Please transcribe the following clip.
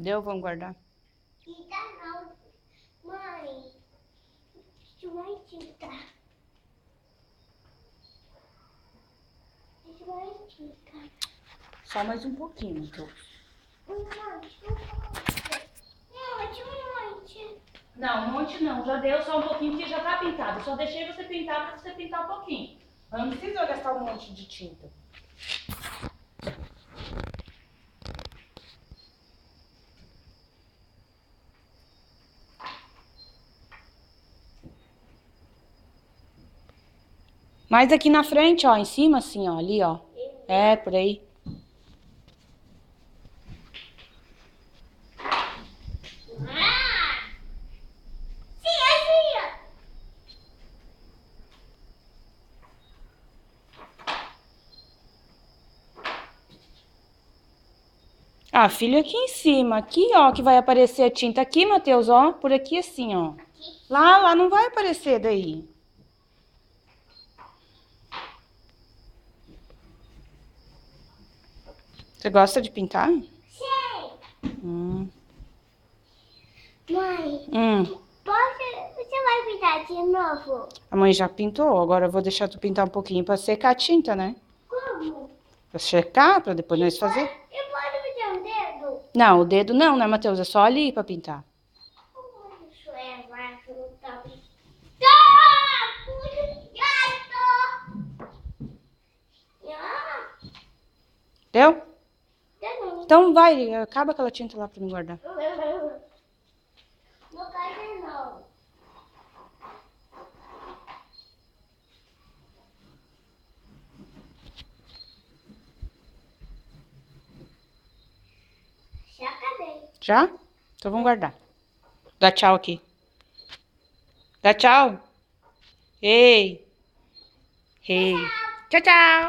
Deu, vamos guardar. Tinta não. Mãe, isso vai tinta. Isso vai tinta. Só mais um pouquinho, Matheus. Um monte. Não, um monte não. Já deu só um pouquinho porque já tá pintado. Só deixei você pintar pra você pintar um pouquinho. Mas não precisa gastar um monte de tinta. Mais aqui na frente, ó. Em cima, assim, ó. Ali, ó. É, por aí. Ah, filho, aqui em cima. Aqui, ó, que vai aparecer a tinta. Aqui, Matheus, ó. Por aqui, assim, ó. Lá não vai aparecer daí. Você gosta de pintar? Sei. Hum. Mãe, Hum. você vai pintar de novo? A mãe já pintou. Agora eu vou deixar tu pintar um pouquinho pra secar a tinta, né? Como? Pra secar, pra depois nós fazer. Eu posso pintar um dedo? Não, o dedo não, né, Matheus? É só ali pra pintar. Como isso é baixo no tapete? Tá! Deu? Então vai, acaba aquela tinta lá pra me guardar. Não cai não. Já acabei. Já? Então vamos guardar. Dá tchau aqui. Dá tchau. Ei. Ei. Tchau, tchau.